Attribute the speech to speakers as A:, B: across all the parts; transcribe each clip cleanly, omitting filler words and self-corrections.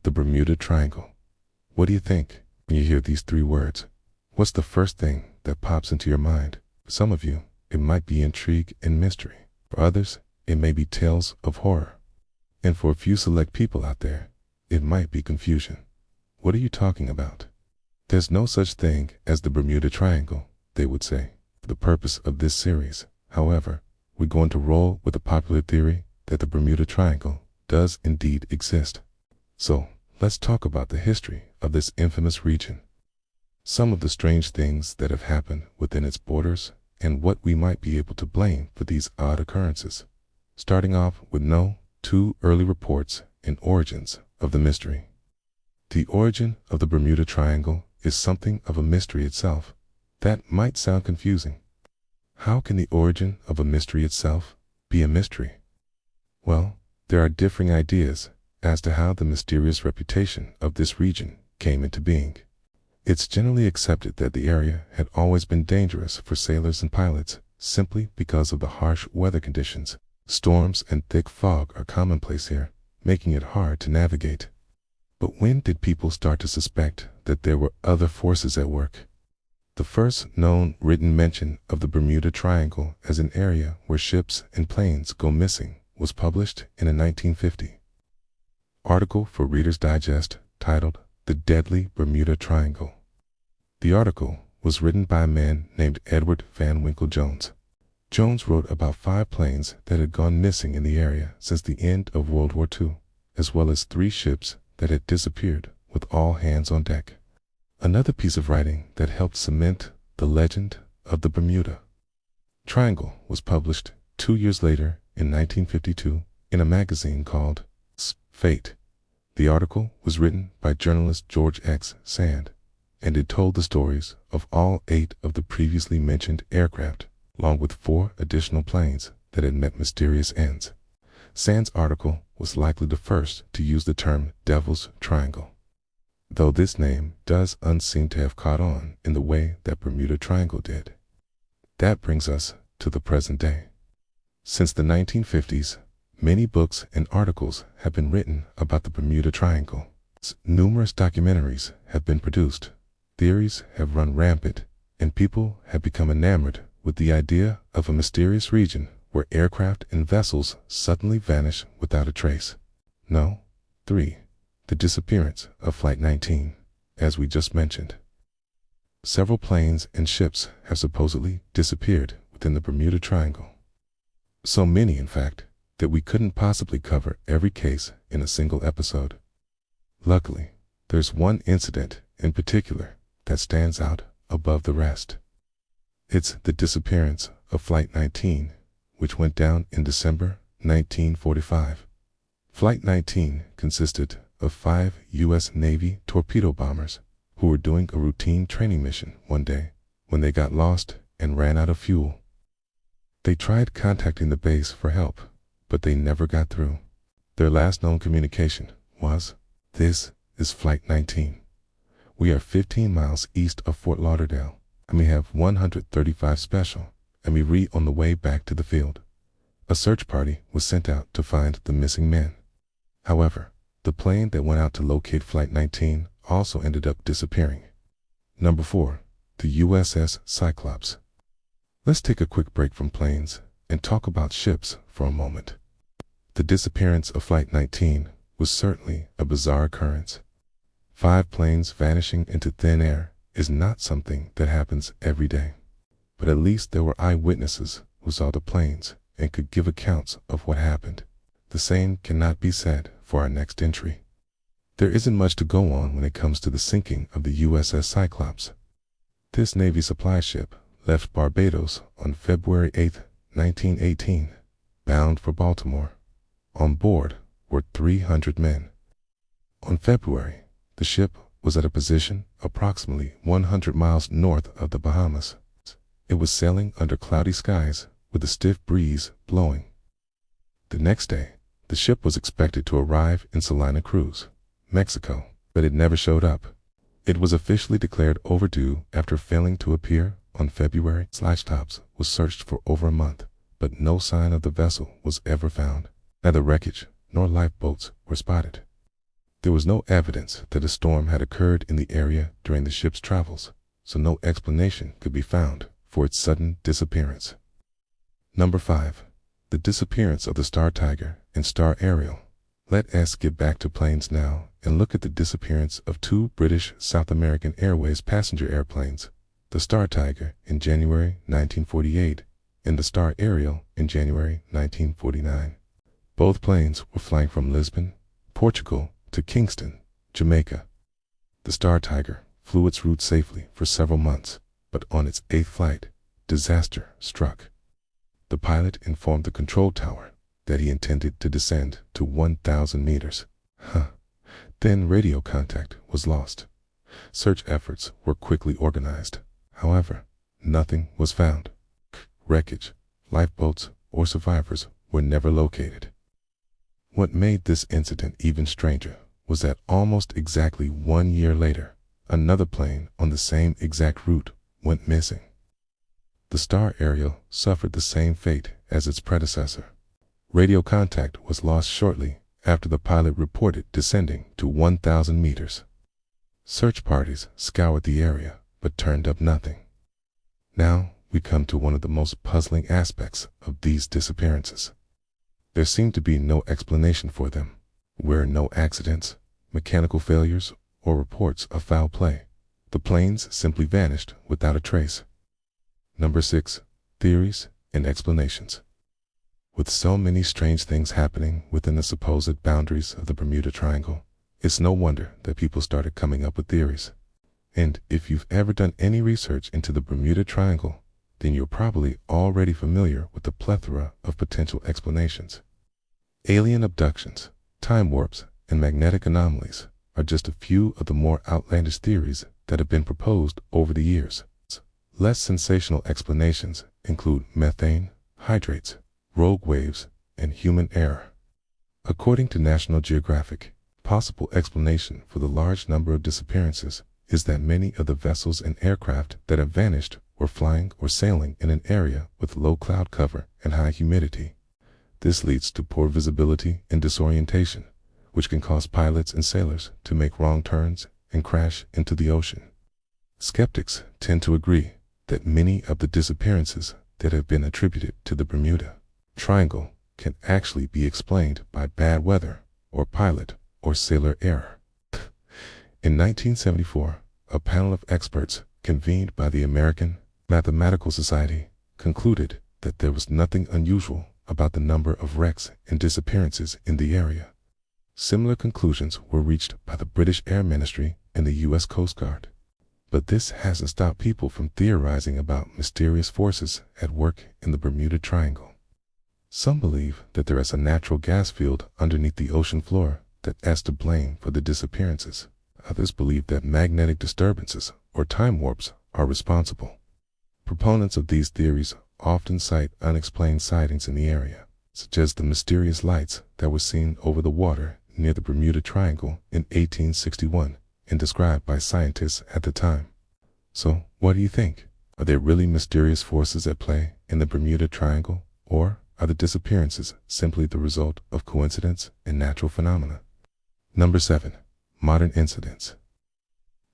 A: the Bermuda Triangle. What do you think when you hear these three words? What's the first thing that pops into your mind? For some of you, it might be intrigue and mystery. For others, it may be tales of horror. And for a few select people out there, it might be confusion. What are you talking about? There's no such thing as the Bermuda Triangle, they would say. For the purpose of this series, however, we're going to roll with the popular theory that the Bermuda Triangle does indeed exist. So, let's talk about the history of this infamous region, some of the strange things that have happened within its borders, and what we might be able to blame for these odd occurrences. Starting off with two early reports and origins of the mystery. The origin of the Bermuda Triangle is something of a mystery itself. That might sound confusing. How can the origin of a mystery itself be a mystery? Well, there are differing ideas as to how the mysterious reputation of this region came into being. It's generally accepted that the area had always been dangerous for sailors and pilots simply because of the harsh weather conditions. Storms and thick fog are commonplace here, making it hard to navigate. But when did people start to suspect that there were other forces at work? The first known written mention of the Bermuda Triangle as an area where ships and planes go missing was published in a 1950 article for Reader's Digest titled "The Deadly Bermuda Triangle." The article was written by a man named Edward Van Winkle Jones. Jones wrote about 5 planes that had gone missing in the area since the end of World War II, as well as 3 ships that had disappeared with all hands on deck. Another piece of writing that helped cement the legend of the Bermuda Triangle was published 2 years later in 1952 in a magazine called Fate. The article was written by journalist George X. Sand, and it told the stories of all 8 of the previously mentioned aircraft, along with 4 additional planes that had met mysterious ends. Sand's article was likely the first to use the term Devil's Triangle, though this name does seem to have caught on in the way that Bermuda Triangle did. That brings us to the present day. Since the 1950s, many books and articles have been written about the Bermuda Triangle. Numerous documentaries have been produced. Theories have run rampant, and people have become enamored with the idea of a mysterious region where aircraft and vessels suddenly vanish without a trace. 3. The disappearance of Flight 19, as we just mentioned. Several planes and ships have supposedly disappeared within the Bermuda Triangle. So many, in fact, that we couldn't possibly cover every case in a single episode. Luckily, there's one incident in particular that stands out above the rest. It's the disappearance of Flight 19, which went down in December 1945. Flight 19 consisted of 5 U.S. Navy torpedo bombers who were doing a routine training mission one day when they got lost and ran out of fuel. They tried contacting the base for help, but they never got through. Their last known communication was, "This is Flight 19. We are 15 miles east of Fort Lauderdale, and we have 135 special, and we're on the way back to the field." A search party was sent out to find the missing men. However, the plane that went out to locate Flight 19 also ended up disappearing. 4. The USS Cyclops. Let's take a quick break from planes and talk about ships for a moment. The disappearance of Flight 19 was certainly a bizarre occurrence. 5 planes vanishing into thin air is not something that happens every day. But at least there were eyewitnesses who saw the planes and could give accounts of what happened. The same cannot be said for our next entry. There isn't much to go on when it comes to the sinking of the USS Cyclops. This Navy supply ship left Barbados on February 8, 1918, bound for Baltimore. On board were 300 men. On February, the ship was at a position approximately 100 miles north of the Bahamas. It was sailing under cloudy skies with a stiff breeze blowing. The next day, the ship was expected to arrive in Salina Cruz, Mexico, but it never showed up. It was officially declared overdue after failing to appear on February. Tops was searched for over a month, but no sign of the vessel was ever found. Neither wreckage nor lifeboats were spotted. There was no evidence that a storm had occurred in the area during the ship's travels, so no explanation could be found for its sudden disappearance. Number 5. The disappearance of the Star Tiger and Star Ariel. Let us get back to planes now and look at the disappearance of two British South American Airways passenger airplanes, the Star Tiger in January 1948 and the Star Ariel in January 1949. Both planes were flying from Lisbon, Portugal to Kingston, Jamaica. The Star Tiger flew its route safely for several months, but on its 8th flight, disaster struck. The pilot informed the control tower that he intended to descend to 1,000 meters. Then radio contact was lost. Search efforts were quickly organized. However, nothing was found. Wreckage, lifeboats, or survivors were never located. What made this incident even stranger was that almost exactly 1 year later, another plane on the same exact route went missing. The Star Ariel suffered the same fate as its predecessor. Radio contact was lost shortly after the pilot reported descending to 1,000 meters. Search parties scoured the area but turned up nothing. Now we come to one of the most puzzling aspects of these disappearances. There seemed to be no explanation for them. Were no accidents, mechanical failures, or reports of foul play. The planes simply vanished without a trace. Number 6. Theories and explanations. With so many strange things happening within the supposed boundaries of the Bermuda Triangle, it's no wonder that people started coming up with theories. And if you've ever done any research into the Bermuda Triangle, then you're probably already familiar with the plethora of potential explanations. Alien abductions, time warps, and magnetic anomalies are just a few of the more outlandish theories that have been proposed over the years. Less sensational explanations include methane, hydrates, rogue waves, and human error. According to National Geographic, possible explanation for the large number of disappearances is that many of the vessels and aircraft that have vanished were flying or sailing in an area with low cloud cover and high humidity. This leads to poor visibility and disorientation, which can cause pilots and sailors to make wrong turns and crash into the ocean. Skeptics tend to agree that many of the disappearances that have been attributed to the Bermuda Triangle can actually be explained by bad weather or pilot or sailor error. In 1974, a panel of experts convened by the American Mathematical Society concluded that there was nothing unusual about the number of wrecks and disappearances in the area. Similar conclusions were reached by the British Air Ministry and the U.S. Coast Guard. But this hasn't stopped people from theorizing about mysterious forces at work in the Bermuda Triangle. Some believe that there is a natural gas field underneath the ocean floor that is to blame for the disappearances. Others believe that magnetic disturbances or time warps are responsible. Proponents of these theories often cite unexplained sightings in the area, such as the mysterious lights that were seen over the water near the Bermuda Triangle in 1861 and described by scientists at the time. So, what do you think? Are there really mysterious forces at play in the Bermuda Triangle, or are the disappearances simply the result of coincidence and natural phenomena? Number 7. Modern incidents.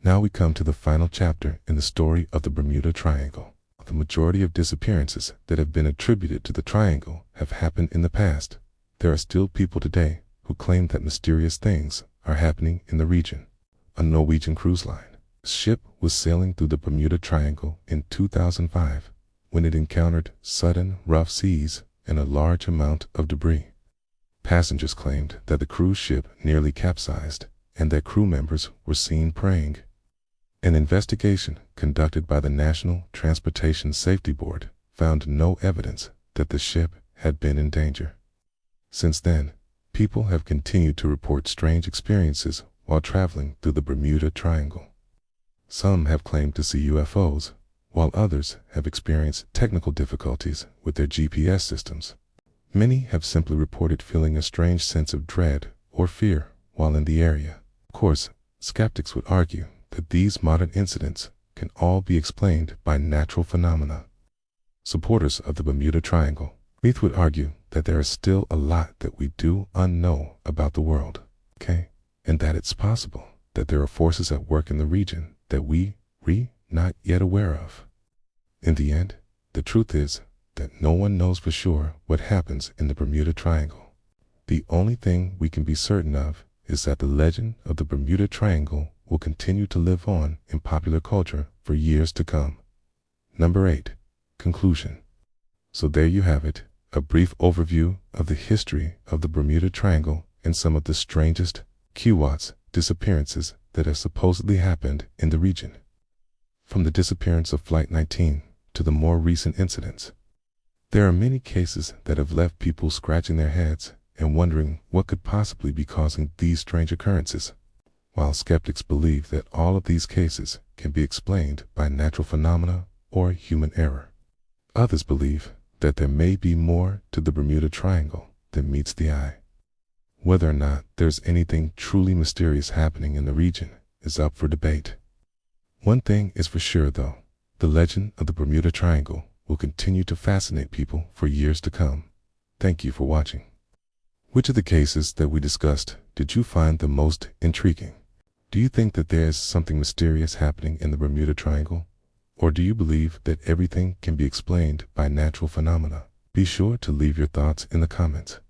A: Now we come to the final chapter in the story of the Bermuda Triangle. The majority of disappearances that have been attributed to the triangle have happened in the past. There are still people today who claim that mysterious things are happening in the region. A Norwegian cruise line ship was sailing through the Bermuda Triangle in 2005 when it encountered sudden rough seas and a large amount of debris. Passengers claimed that the cruise ship nearly capsized and that crew members were seen praying. An investigation conducted by the National Transportation Safety Board found no evidence that the ship had been in danger. Since then, people have continued to report strange experiences while traveling through the Bermuda Triangle. Some have claimed to see UFOs, while others have experienced technical difficulties with their GPS systems. Many have simply reported feeling a strange sense of dread or fear while in the area. Of course, skeptics would argue that these modern incidents can all be explained by natural phenomena. Supporters of the Bermuda Triangle would argue that there is still a lot that we do unknow about the world. Okay, and that it's possible that there are forces at work in the region that we not yet aware of. In the end, the truth is that no one knows for sure what happens in the Bermuda Triangle. The only thing we can be certain of is that the legend of the Bermuda Triangle will continue to live on in popular culture for years to come. Number 8. Conclusion. So there you have it, a brief overview of the history of the Bermuda Triangle and some of the strangest disappearances that have supposedly happened in the region. From the disappearance of Flight 19 to the more recent incidents, there are many cases that have left people scratching their heads and wondering what could possibly be causing these strange occurrences. While skeptics believe that all of these cases can be explained by natural phenomena or human error, others believe that there may be more to the Bermuda Triangle than meets the eye. Whether or not there's anything truly mysterious happening in the region is up for debate. One thing is for sure though, the legend of the Bermuda Triangle will continue to fascinate people for years to come. Thank you for watching. Which of the cases that we discussed did you find the most intriguing? Do you think that there is something mysterious happening in the Bermuda Triangle? Or do you believe that everything can be explained by natural phenomena? Be sure to leave your thoughts in the comments.